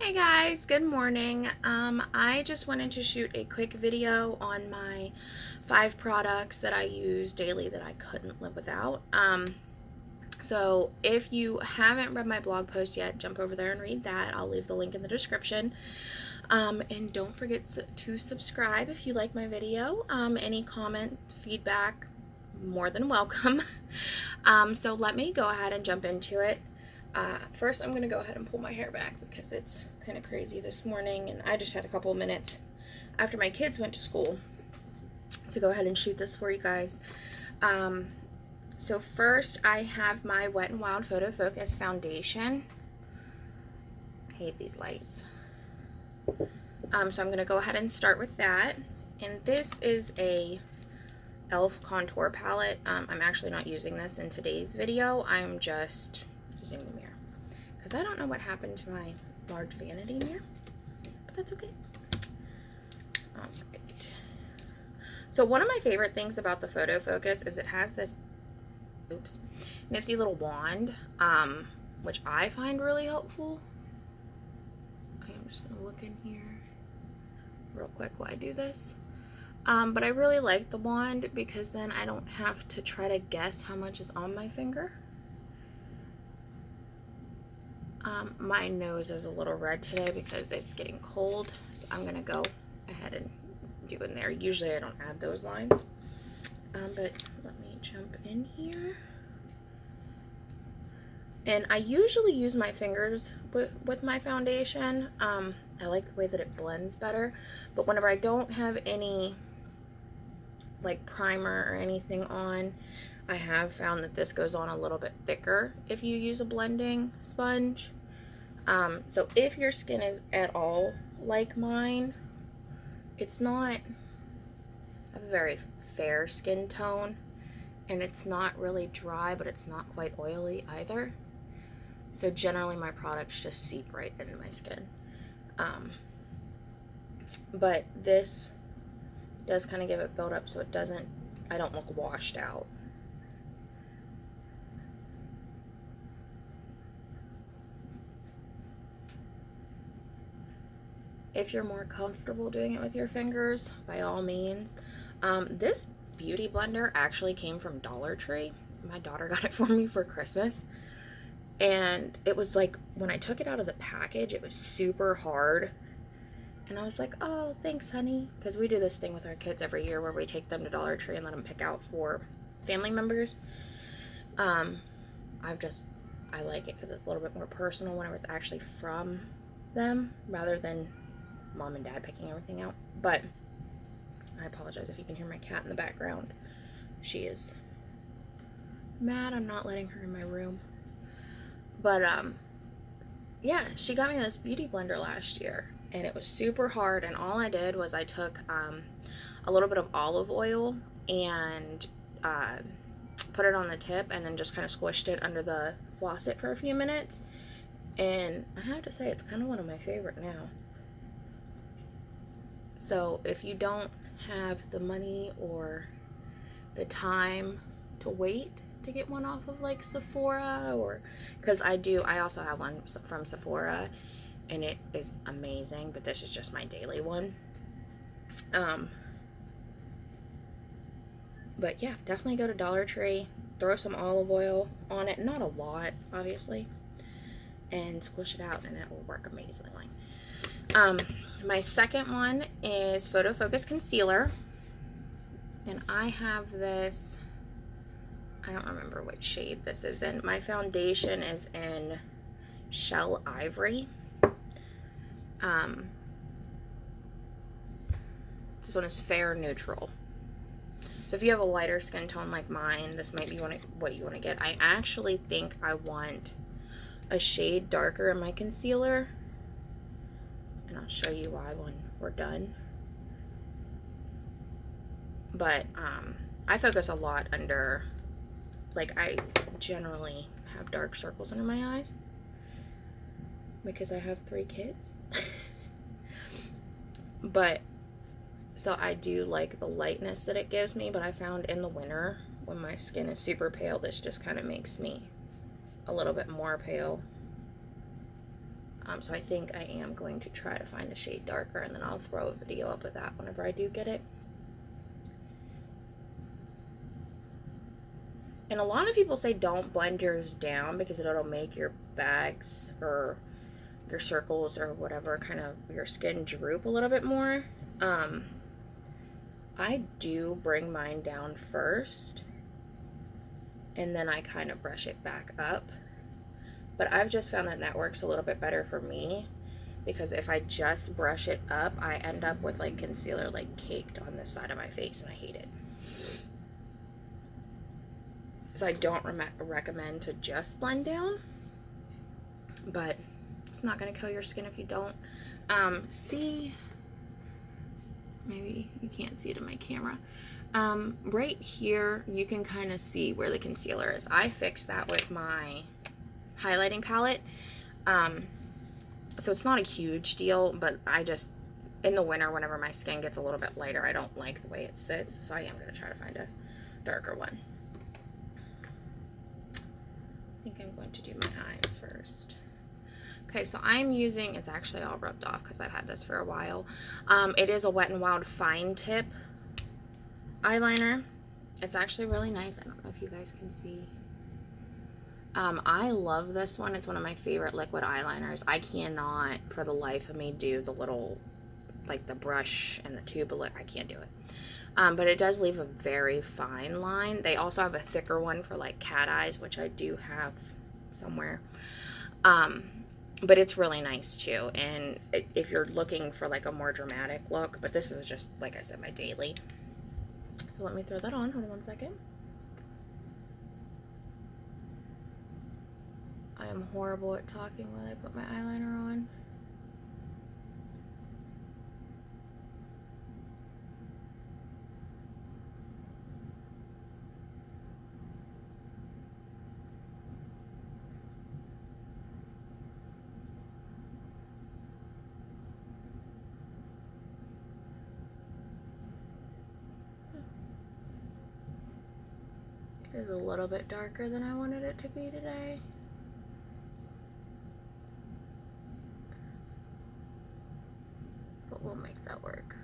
Hey guys, good morning. I just wanted to shoot a quick video on my 5 products that I use daily that I couldn't live without. So if you haven't read my blog post yet, jump over there and read that. I'll leave the link in the description. And don't forget to subscribe if you like my video. Any comment, feedback, more than welcome. So let me go ahead and jump into it. First, I'm going to go ahead and pull my hair back because it's kind of crazy this morning, and I just had a couple of minutes after my kids went to school to go ahead and shoot this for you guys. So first, I have my Wet n Wild Photo Focus Foundation. I hate these lights. So I'm going to go ahead and start with that. And this is a e.l.f. contour palette. I'm actually not using this in today's video. I'm just using the mirror because I don't know what happened to my large vanity mirror, but that's okay. All right. So one of my favorite things about the Photo Focus is it has this nifty little wand, which I find really helpful. I'm just gonna look in here real quick while I do this. But I really like the wand because then I don't have to try to guess how much is on my finger. My nose is a little red today because it's getting cold, so I'm gonna go ahead and do in there. Usually I don't add those lines, but let me jump in here. And I usually use my fingers with my foundation. I like the way that it blends better, but whenever I don't have any like primer or anything on, I have found that this goes on a little bit thicker if you use a blending sponge. So if your skin is at all like mine, it's not, I have a very fair skin tone, and it's not really dry, but it's not quite oily either. So generally my products just seep right into my skin. But this does kind of give it build up so it doesn't, I don't look washed out. If you're more comfortable doing it with your fingers, by all means. This beauty blender actually came from Dollar Tree. My daughter got it for me for Christmas. And it was like, when I took it out of the package, it was super hard. And I was like, oh, thanks, honey. Because we do this thing with our kids every year where we take them to Dollar Tree and let them pick out for family members. I like it because it's a little bit more personal whenever it's actually from them rather than mom and dad picking everything out. But I apologize if you can hear my cat in the background. She is mad I'm not letting her in my room. But yeah, she got me this beauty blender last year, and it was super hard. And all I did was I took a little bit of olive oil and put it on the tip, and then just kind of squished it under the faucet for a few minutes. And I have to say, it's kind of one of my favorite now. So if you don't have the money or the time to wait to get one off of like Sephora, or because I also have one from Sephora and it is amazing, but this is just my daily one. But yeah, definitely go to Dollar Tree, throw some olive oil on it, not a lot obviously, and squish it out and it will work amazingly. My second one is Photo Focus Concealer, and I have this, I don't remember which shade this is in. My foundation is in Shell Ivory. This one is Fair Neutral. So if you have a lighter skin tone like mine, this might be what you want to get. I actually think I want a shade darker in my concealer, and I'll show you why when we're done. But I focus a lot under, like, I generally have dark circles under my eyes because I have 3 kids. But so I do like the lightness that it gives me, but I found in the winter when my skin is super pale, this just kind of makes me a little bit more pale. So I think I am going to try to find a shade darker, and then I'll throw a video up with that whenever I do get it. And a lot of people say don't blend yours down because it'll make your bags or your circles or whatever, kind of your skin droop a little bit more. I do bring mine down first, and then I kind of brush it back up. But I've just found that that works a little bit better for me, because if I just brush it up, I end up with like concealer like caked on this side of my face, and I hate it. So I don't recommend to just blend down, but it's not going to kill your skin if you don't. See, maybe you can't see it in my camera. Right here, you can kind of see where the concealer is. I fixed that with my highlighting palette. So it's not a huge deal, but I just, in the winter, whenever my skin gets a little bit lighter, I don't like the way it sits. So I am going to try to find a darker one. I think I'm going to do my eyes first. Okay, so I'm using, it's actually all rubbed off because I've had this for a while. It is a Wet n Wild Fine Tip eyeliner. It's actually really nice. I don't know if you guys can see. I love this one. It's one of my favorite liquid eyeliners. I cannot, for the life of me, do the little, like the brush and the tube. I can't do it. But it does leave a very fine line. They also have a thicker one for like cat eyes, which I do have somewhere. But it's really nice too. And if you're looking for like a more dramatic look, but this is just, like I said, my daily. So let me throw that on. Hold on one second. I am horrible at talking while I put my eyeliner on. It is a little bit darker than I wanted it to be today. But we'll make that work.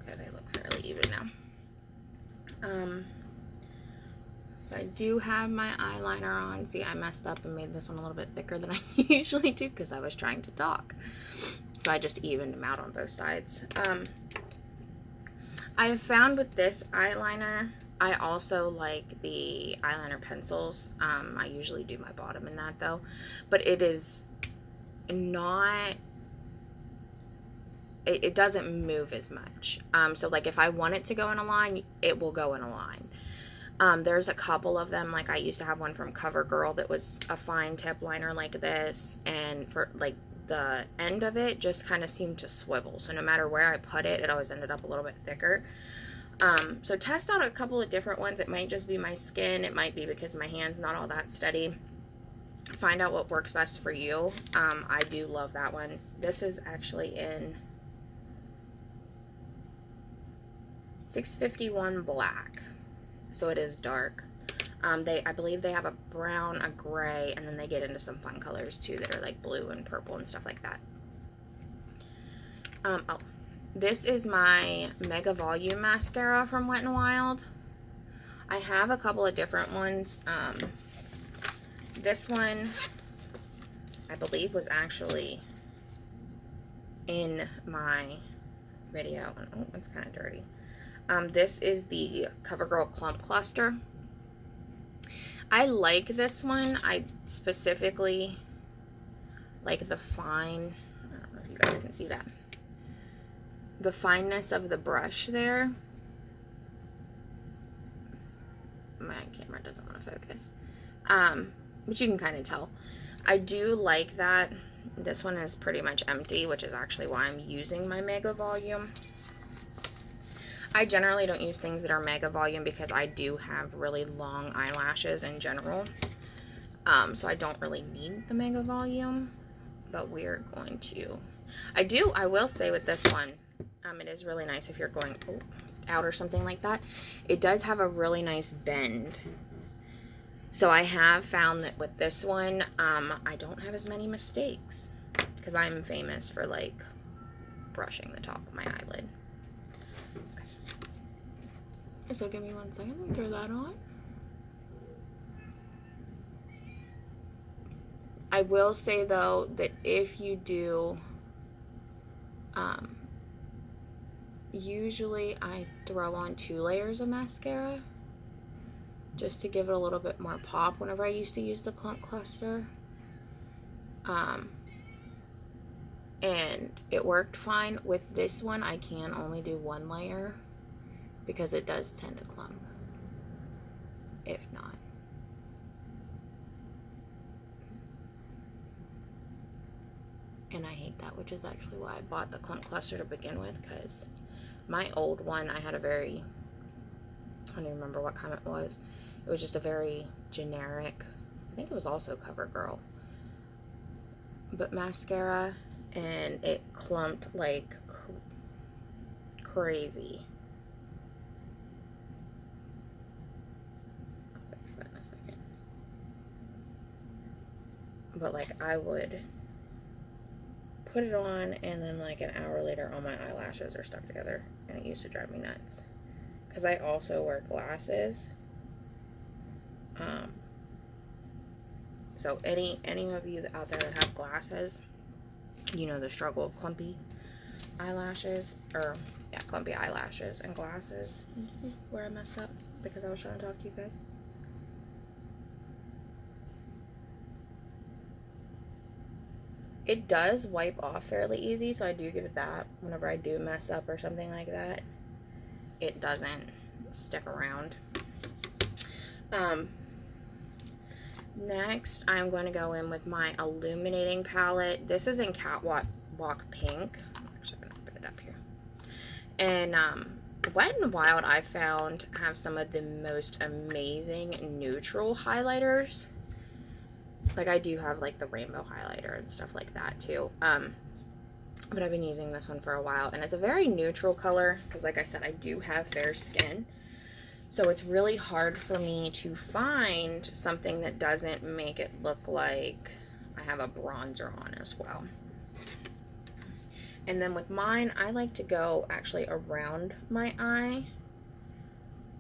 Okay, they look fairly even now. So I do have my eyeliner on. See, I messed up and made this one a little bit thicker than I usually do because I was trying to talk. So I just evened them out on both sides. I have found with this eyeliner, I also like the eyeliner pencils. I usually do my bottom in that though, but it is not, it doesn't move as much. So like if I want it to go in a line, it will go in a line. There's a couple of them, like I used to have one from CoverGirl that was a fine tip liner like this, and for like the end of it just kind of seemed to swivel, so no matter where I put it, it always ended up a little bit thicker. So test out a couple of different ones. It might just be my skin, it might be because my hand's not all that steady. Find out what works best for you. I do love that one. This is actually in 651 black, so it is dark. I believe they have a brown, a gray, and then they get into some fun colors too that are like blue and purple and stuff like that. Oh, this is my Mega Volume Mascara from Wet n Wild. I have a couple of different ones. This one, I believe, was actually in my video. Oh, it's kind of dirty. This is the CoverGirl Clump Cluster. I like this one. I specifically like the fine, I don't know if you guys can see that, the fineness of the brush there. My camera doesn't want to focus. But you can kind of tell. I do like that. This one is pretty much empty, which is actually why I'm using my Mega Volume. I generally don't use things that are Mega Volume because I do have really long eyelashes in general. So I don't really need the Mega Volume, but we're going to, I will say with this one, it is really nice if you're going out or something like that. It does have a really nice bend. So I have found that with this one, I don't have as many mistakes because I'm famous for like brushing the top of my eyelid. Okay. So give me 1 second, let me throw that on. I will say though that if you do, usually I throw on 2 layers of mascara just to give it a little bit more pop whenever I used to use the Clump Cluster. And it worked fine. With this one, I can only do 1 layer because it does tend to clump, if not. And I hate that, which is actually why I bought the Clump Cluster to begin with, because my old one, I had a very, I don't even remember what kind it was. It was just a very generic, I think it was also CoverGirl, but mascara, and it clumped like crazy. I'll fix that in a second. But like I would put it on and then like an hour later all my eyelashes are stuck together, and it used to drive me nuts because I also wear glasses. So any of you out there that have glasses, you know the struggle of clumpy eyelashes, or yeah, clumpy eyelashes and glasses. You see where I messed up because I was trying to talk to you guys. It does wipe off fairly easy, so I do give it that. Whenever I do mess up or something like that, it doesn't stick around. Next, I'm going to go in with my illuminating palette. This is in Catwalk Pink. I'm actually going to open it up here. And Wet n Wild, I found, have some of the most amazing neutral highlighters. Like, I do have, like, the rainbow highlighter and stuff like that, too. But I've been using this one for a while. And it's a very neutral color because, like I said, I do have fair skin. So it's really hard for me to find something that doesn't make it look like I have a bronzer on as well. And then with mine, I like to go actually around my eye.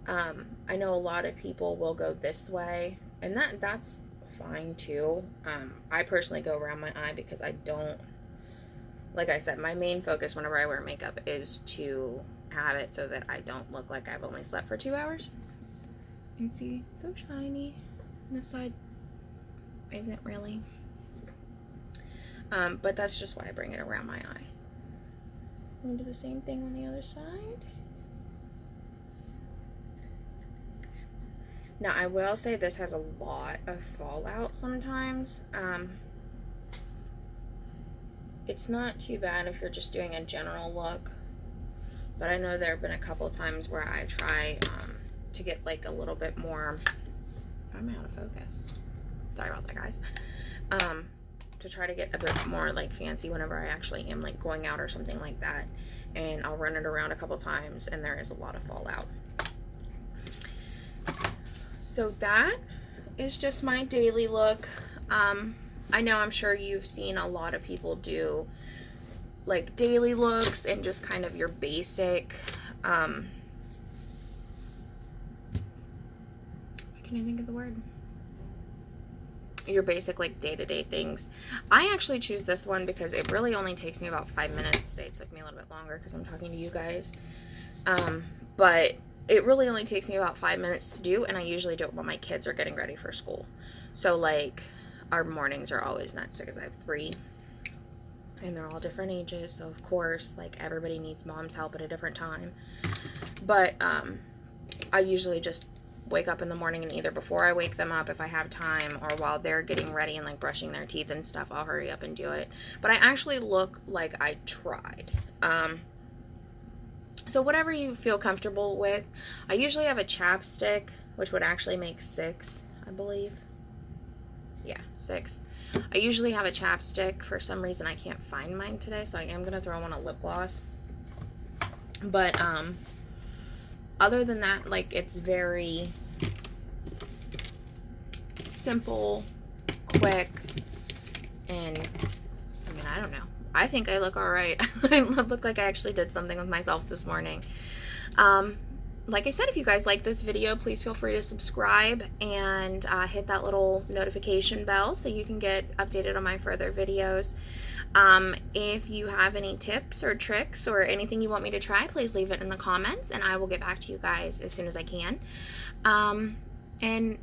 I know a lot of people will go this way, and that's fine too. I personally go around my eye because I don't, like I said, my main focus whenever I wear makeup is to have it so that I don't look like I've only slept for 2 hours. You can see, so shiny. And this side isn't really. But that's just why I bring it around my eye. I'm gonna do the same thing on the other side. Now I will say this has a lot of fallout sometimes. It's not too bad if you're just doing a general look, but I know there have been a couple times where I try to get like a little bit more, I'm out of focus, sorry about that guys, to try to get a bit more like fancy whenever I actually am like going out or something like that, and I'll run it around a couple times and there is a lot of fallout. So that is just my daily look. I know, I'm sure you've seen a lot of people do like daily looks and just kind of your basic, why can't I think of the word? Your basic like day-to-day things. I actually choose this one because it really only takes me about 5 minutes. Today it took me a little bit longer because I'm talking to you guys. But it really only takes me about 5 minutes to do, and I usually do it while my kids are getting ready for school. So like our mornings are always nuts because I have 3 and they're all different ages, so of course like everybody needs mom's help at a different time. But I usually just wake up in the morning, and either before I wake them up if I have time, or while they're getting ready and like brushing their teeth and stuff, I'll hurry up and do it. But I actually look like I tried. So whatever you feel comfortable with. I usually have a chapstick, which would actually make 6, I believe. Yeah, 6. I usually have a chapstick. For some reason I can't find mine today, so I am going to throw on a lip gloss. But other than that, like, it's very simple, quick, and I mean, I don't know. I think I look alright. I look like I actually did something with myself this morning. Like I said, if you guys like this video, please feel free to subscribe and hit that little notification bell so you can get updated on my further videos. If you have any tips or tricks or anything you want me to try, please leave it in the comments and I will get back to you guys as soon as I can. And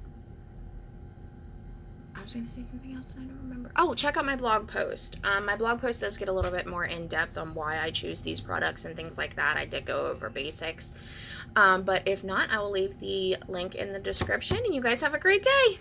I was going to say something else and I don't remember. Oh, check out my blog post. My blog post does get a little bit more in-depth on why I choose these products and things like that. I did go over basics. But if not, I will leave the link in the description, and you guys have a great day.